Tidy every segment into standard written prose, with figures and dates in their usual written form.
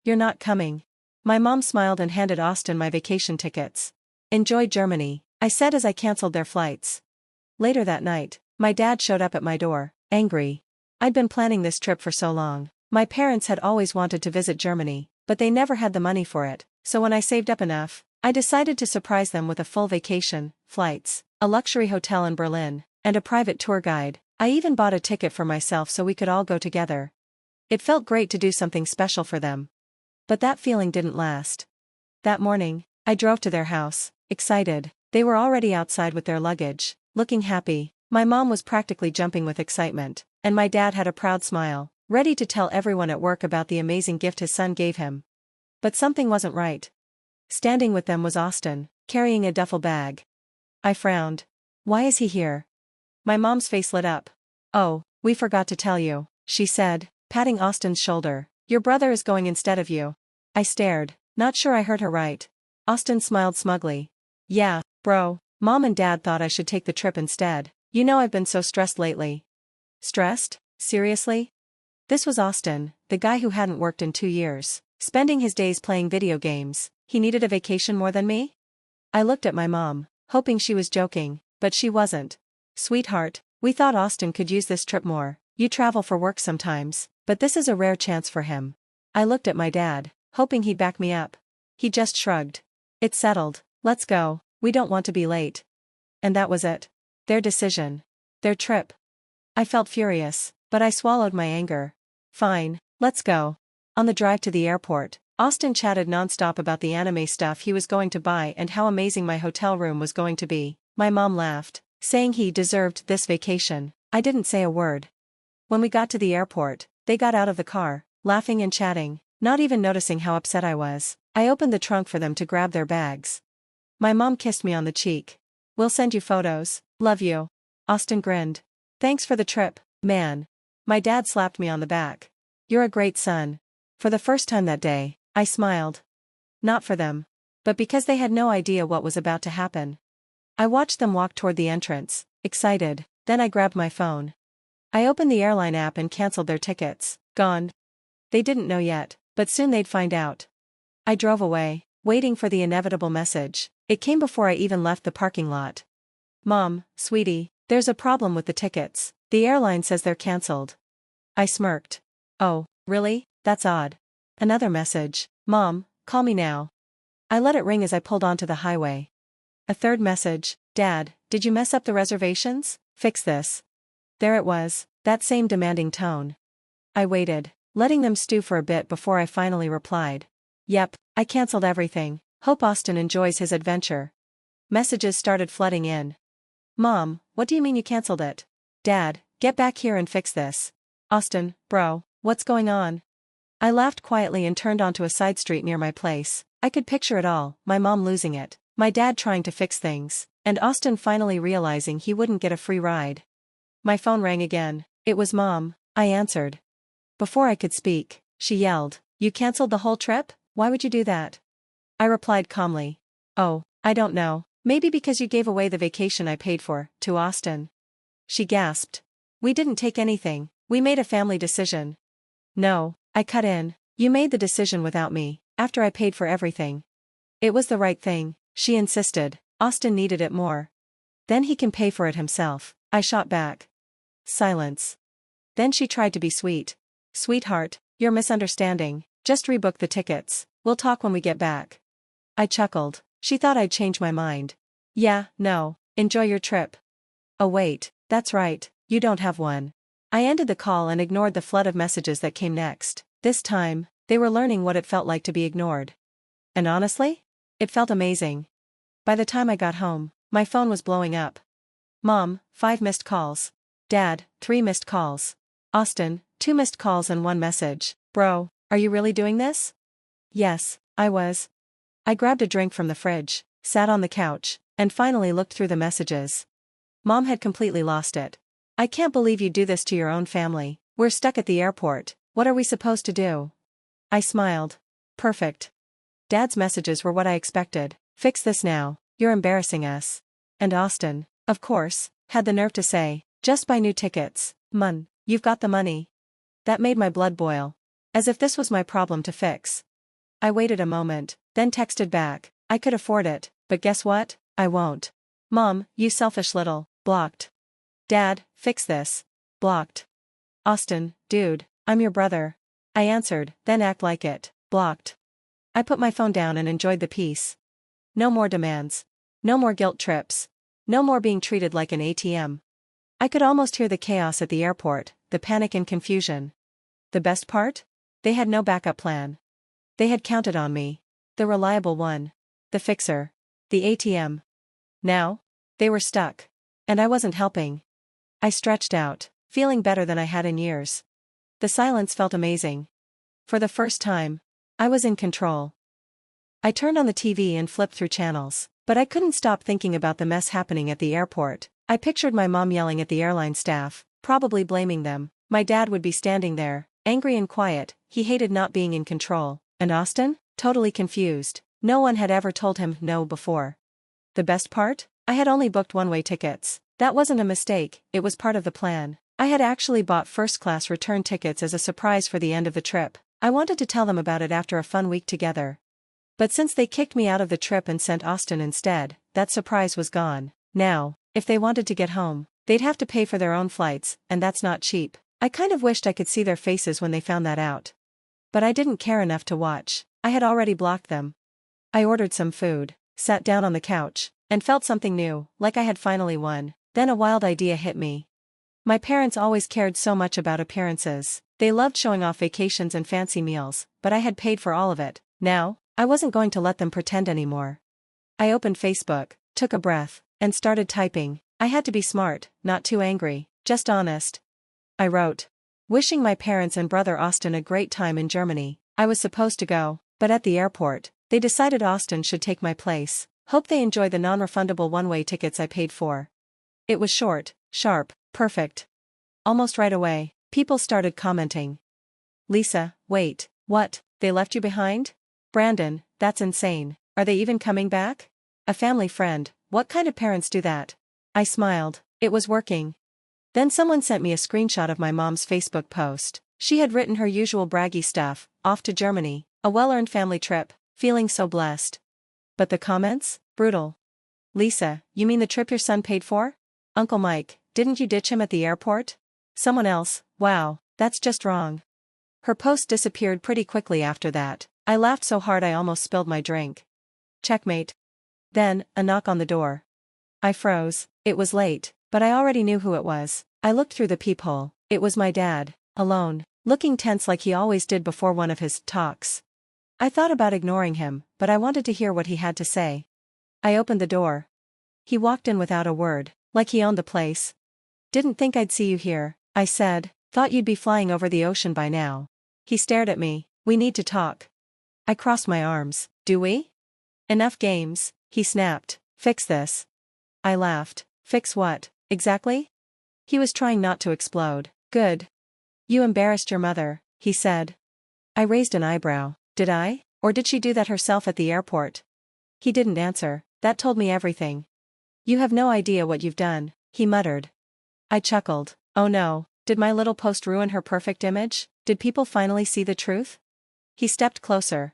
You're not coming. My mom smiled and handed Austin my vacation tickets. Enjoy Germany, I said as I canceled their flights. Later that night, my dad showed up at my door, angry. I'd been planning this trip for so long. My parents had always wanted to visit Germany, but they never had the money for it, so when I saved up enough, I decided to surprise them with a full vacation, flights, a luxury hotel in Berlin, and a private tour guide. I even bought a ticket for myself so we could all go together. It felt great to do something special for them. But that feeling didn't last. That morning, I drove to their house, excited. They were already outside with their luggage, looking happy. My mom was practically jumping with excitement, and my dad had a proud smile, ready to tell everyone at work about the amazing gift his son gave him. But something wasn't right. Standing with them was Austin, carrying a duffel bag. I frowned. Why is he here? My mom's face lit up. Oh, we forgot to tell you, she said, patting Austin's shoulder. Your brother is going instead of you. I stared, not sure I heard her right. Austin smiled smugly. Yeah, bro, Mom and Dad thought I should take the trip instead. You know I've been so stressed lately. Stressed? Seriously? This was Austin, the guy who hadn't worked in 2 years, spending his days playing video games. He needed a vacation more than me? I looked at my mom, hoping she was joking, but she wasn't. Sweetheart, we thought Austin could use this trip more. You travel for work sometimes, but this is a rare chance for him. I looked at my dad, hoping he'd back me up. He just shrugged. It's settled, let's go, we don't want to be late. And that was it. Their decision. Their trip. I felt furious, but I swallowed my anger. Fine, let's go. On the drive to the airport, Austin chatted nonstop about the anime stuff he was going to buy and how amazing my hotel room was going to be. My mom laughed, saying he deserved this vacation. I didn't say a word. When we got to the airport, they got out of the car, laughing and chatting, not even noticing how upset I was. I opened the trunk for them to grab their bags. My mom kissed me on the cheek. We'll send you photos, love you. Austin grinned. Thanks for the trip, man. My dad slapped me on the back. You're a great son. For the first time that day, I smiled. Not for them, but because they had no idea what was about to happen. I watched them walk toward the entrance, excited, then I grabbed my phone. I opened the airline app and canceled their tickets. Gone. They didn't know yet, but soon they'd find out. I drove away, waiting for the inevitable message. It came before I even left the parking lot. Mom, sweetie, there's a problem with the tickets. The airline says they're canceled. I smirked. Oh, really? That's odd. Another message. Mom, call me now. I let it ring as I pulled onto the highway. A third message. Dad, did you mess up the reservations? Fix this. There it was, that same demanding tone. I waited, letting them stew for a bit before I finally replied. Yep, I canceled everything. Hope Austin enjoys his adventure. Messages started flooding in. Mom, what do you mean you canceled it? Dad, get back here and fix this. Austin, bro, what's going on? I laughed quietly and turned onto a side street near my place. I could picture it all, my mom losing it, my dad trying to fix things, and Austin finally realizing he wouldn't get a free ride. My phone rang again. It was Mom. I answered. Before I could speak, she yelled, You canceled the whole trip? Why would you do that? I replied calmly. Oh, I don't know. Maybe because you gave away the vacation I paid for, to Austin. She gasped. We didn't take anything. We made a family decision. No, I cut in. You made the decision without me, after I paid for everything. It was the right thing, she insisted. Austin needed it more. Then he can pay for it himself, I shot back. Silence. Then she tried to be sweet. Sweetheart, you're misunderstanding. Just rebook the tickets. We'll talk when we get back. I chuckled. She thought I'd change my mind. Yeah, no. Enjoy your trip. Oh wait, that's right, you don't have one. I ended the call and ignored the flood of messages that came next. This time, they were learning what it felt like to be ignored. And honestly, it felt amazing. By the time I got home, my phone was blowing up. Mom, 5 missed calls. Dad, 3 missed calls. Austin, 2 missed calls and 1 message. Bro, are you really doing this? Yes, I was. I grabbed a drink from the fridge, sat on the couch, and finally looked through the messages. Mom had completely lost it. I can't believe you do this to your own family. We're stuck at the airport. What are we supposed to do? I smiled. Perfect. Dad's messages were what I expected. Fix this now. You're embarrassing us. And Austin, of course, had the nerve to say, just buy new tickets. You've got the money. That made my blood boil. As if this was my problem to fix. I waited a moment, then texted back, I could afford it, but guess what? I won't. Mom, you selfish little, blocked. Dad, fix this. Blocked. Austin, dude, I'm your brother. I answered, then act like it, blocked. I put my phone down and enjoyed the peace. No more demands. No more guilt trips. No more being treated like an ATM. I could almost hear the chaos at the airport, the panic and confusion. The best part? They had no backup plan. They had counted on me. The reliable one. The fixer. The ATM. Now? They were stuck. And I wasn't helping. I stretched out, feeling better than I had in years. The silence felt amazing. For the first time, I was in control. I turned on the TV and flipped through channels, but I couldn't stop thinking about the mess happening at the airport. I pictured my mom yelling at the airline staff, probably blaming them. My dad would be standing there, angry and quiet, he hated not being in control. And Austin? Totally confused. No one had ever told him no before. The best part? I had only booked one-way tickets. That wasn't a mistake, it was part of the plan. I had actually bought first-class return tickets as a surprise for the end of the trip. I wanted to tell them about it after a fun week together. But since they kicked me out of the trip and sent Austin instead, that surprise was gone. Now, if they wanted to get home, they'd have to pay for their own flights, and that's not cheap. I kind of wished I could see their faces when they found that out. But I didn't care enough to watch. I had already blocked them. I ordered some food, sat down on the couch, and felt something new, like I had finally won. Then a wild idea hit me. My parents always cared so much about appearances. They loved showing off vacations and fancy meals, but I had paid for all of it. Now, I wasn't going to let them pretend anymore. I opened Facebook, took a breath, and started typing. I had to be smart, not too angry, just honest. I wrote, wishing my parents and brother Austin a great time in Germany. I was supposed to go, but at the airport, they decided Austin should take my place. Hope they enjoy the non-refundable one-way tickets I paid for. It was short, sharp, perfect. Almost right away, people started commenting. Lisa, wait, what, they left you behind? Brandon, that's insane. Are they even coming back? A family friend, what kind of parents do that? I smiled, it was working. Then someone sent me a screenshot of my mom's Facebook post. She had written her usual braggy stuff, off to Germany, a well-earned family trip, feeling so blessed. But the comments? Brutal. Lisa, you mean the trip your son paid for? Uncle Mike, didn't you ditch him at the airport? Someone else, wow, that's just wrong. Her post disappeared pretty quickly after that. I laughed so hard I almost spilled my drink. Checkmate. Then, a knock on the door. I froze. It was late, but I already knew who it was. I looked through the peephole. It was my dad, alone, looking tense like he always did before one of his talks. I thought about ignoring him, but I wanted to hear what he had to say. I opened the door. He walked in without a word, like he owned the place. Didn't think I'd see you here, I said. Thought you'd be flying over the ocean by now. He stared at me. We need to talk. I crossed my arms. Do we? Enough games, he snapped. Fix this. I laughed. Fix what, exactly? He was trying not to explode. Good. You embarrassed your mother, he said. I raised an eyebrow. Did I? Or did she do that herself at the airport? He didn't answer. That told me everything. You have no idea what you've done, he muttered. I chuckled. Oh no, did my little post ruin her perfect image? Did people finally see the truth? He stepped closer.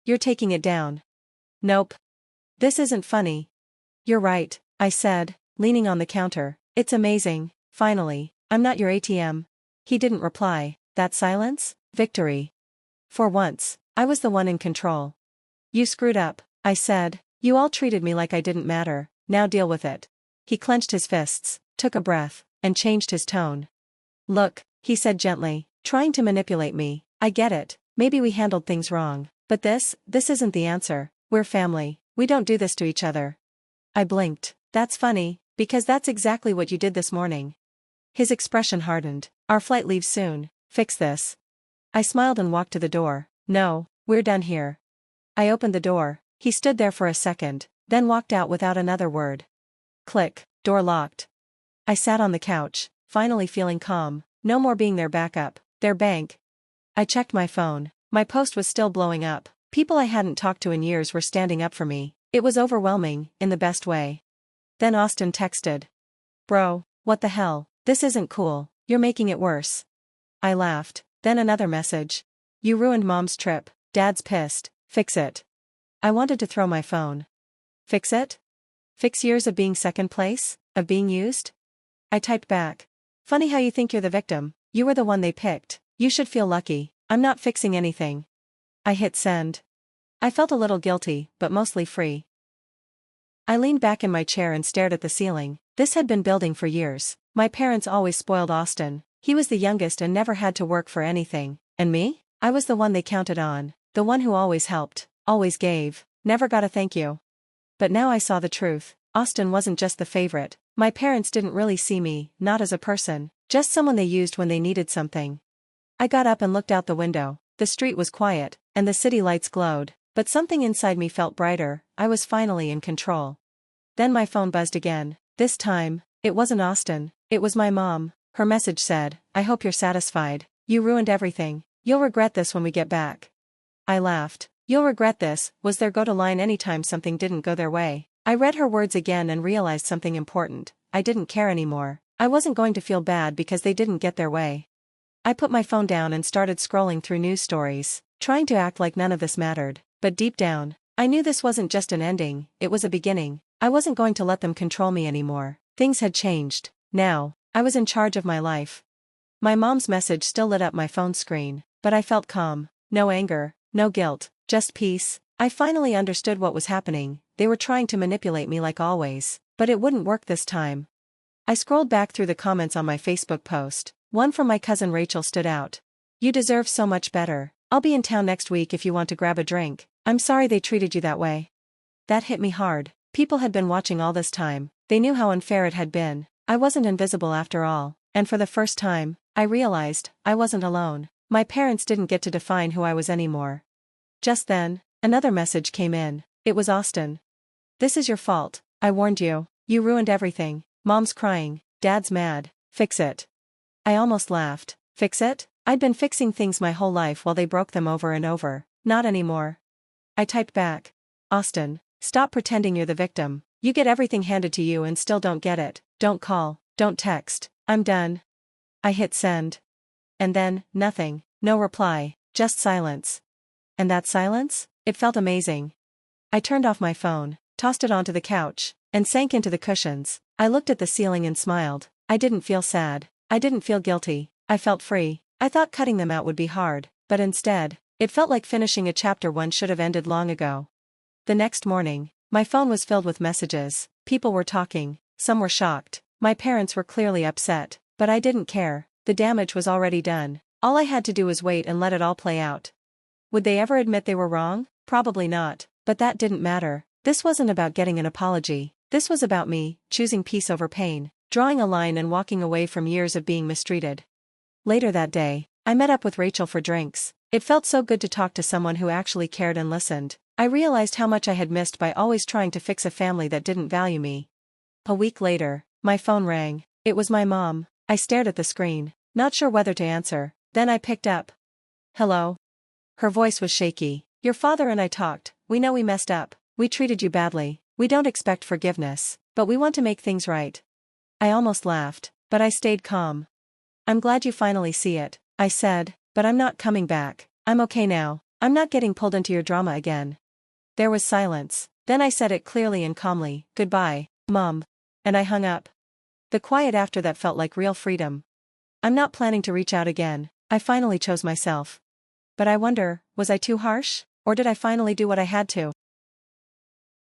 You're taking it down. Nope. This isn't funny. You're right, I said, leaning on the counter. It's amazing, finally, I'm not your ATM. He didn't reply. That silence? Victory. For once, I was the one in control. You screwed up, I said. You all treated me like I didn't matter, now deal with it. He clenched his fists, took a breath, and changed his tone. Look, he said gently, trying to manipulate me. I get it, maybe we handled things wrong. But this isn't the answer. We're family. We don't do this to each other. I blinked. That's funny, because that's exactly what you did this morning. His expression hardened. Our flight leaves soon. Fix this. I smiled and walked to the door. No, we're done here. I opened the door. He stood there for a second, then walked out without another word. Click, door locked. I sat on the couch, finally feeling calm. No more being their backup, their bank. I checked my phone. My post was still blowing up. People I hadn't talked to in years were standing up for me. It was overwhelming, in the best way. Then Austin texted. Bro, what the hell? This isn't cool. You're making it worse. I laughed. Then another message. You ruined Mom's trip. Dad's pissed. Fix it. I wanted to throw my phone. Fix it? Fix years of being second place? Of being used? I typed back. Funny how you think you're the victim. You were the one they picked. You should feel lucky. I'm not fixing anything. I hit send. I felt a little guilty, but mostly free. I leaned back in my chair and stared at the ceiling. This had been building for years. My parents always spoiled Austin. He was the youngest and never had to work for anything. And me? I was the one they counted on. The one who always helped, always gave, never got a thank you. But now I saw the truth. Austin wasn't just the favorite. My parents didn't really see me, not as a person, just someone they used when they needed something. I got up and looked out the window. The street was quiet, and the city lights glowed, but something inside me felt brighter. I was finally in control. Then my phone buzzed again. This time, it wasn't Austin, it was my mom. Her message said, "I hope you're satisfied. You ruined everything. You'll regret this when we get back." I laughed. You'll regret this, was their go-to line anytime something didn't go their way. I read her words again and realized something important. I didn't care anymore. I wasn't going to feel bad because they didn't get their way. I put my phone down and started scrolling through news stories, trying to act like none of this mattered. But deep down, I knew this wasn't just an ending, it was a beginning. I wasn't going to let them control me anymore. Things had changed. Now, I was in charge of my life. My mom's message still lit up my phone screen, but I felt calm. No anger, no guilt, just peace. I finally understood what was happening. They were trying to manipulate me like always, but it wouldn't work this time. I scrolled back through the comments on my Facebook post. One from my cousin Rachel stood out. "You deserve so much better. I'll be in town next week if you want to grab a drink. I'm sorry they treated you that way." That hit me hard. People had been watching all this time. They knew how unfair it had been. I wasn't invisible after all, and for the first time, I realized I wasn't alone. My parents didn't get to define who I was anymore. Just then, another message came in. It was Austin. "This is your fault. I warned you. You ruined everything. Mom's crying. Dad's mad. Fix it." I almost laughed. Fix it? I'd been fixing things my whole life while they broke them over and over. Not anymore. I typed back. "Austin, stop pretending you're the victim. You get everything handed to you and still don't get it. Don't call. Don't text. I'm done." I hit send. And then, nothing. No reply. Just silence. And that silence? It felt amazing. I turned off my phone, tossed it onto the couch, and sank into the cushions. I looked at the ceiling and smiled. I didn't feel sad. I didn't feel guilty. I felt free. I thought cutting them out would be hard, but instead, it felt like finishing a chapter one should have ended long ago. The next morning, my phone was filled with messages. People were talking. Some were shocked. My parents were clearly upset, but I didn't care. The damage was already done. All I had to do was wait and let it all play out. Would they ever admit they were wrong? Probably not, but that didn't matter. This wasn't about getting an apology. This was about me, choosing peace over pain, drawing a line and walking away from years of being mistreated. Later that day, I met up with Rachel for drinks. It felt so good to talk to someone who actually cared and listened. I realized how much I had missed by always trying to fix a family that didn't value me. A week later, my phone rang. It was my mom. I stared at the screen, not sure whether to answer. Then I picked up. "Hello?" Her voice was shaky. "Your father and I talked. We know we messed up. We treated you badly. We don't expect forgiveness, but we want to make things right." I almost laughed, but I stayed calm. "I'm glad you finally see it," I said, "but I'm not coming back. I'm okay now. I'm not getting pulled into your drama again." There was silence. Then I said it clearly and calmly, "Goodbye, Mom." And I hung up. The quiet after that felt like real freedom. I'm not planning to reach out again. I finally chose myself. But I wonder, was I too harsh? Or did I finally do what I had to?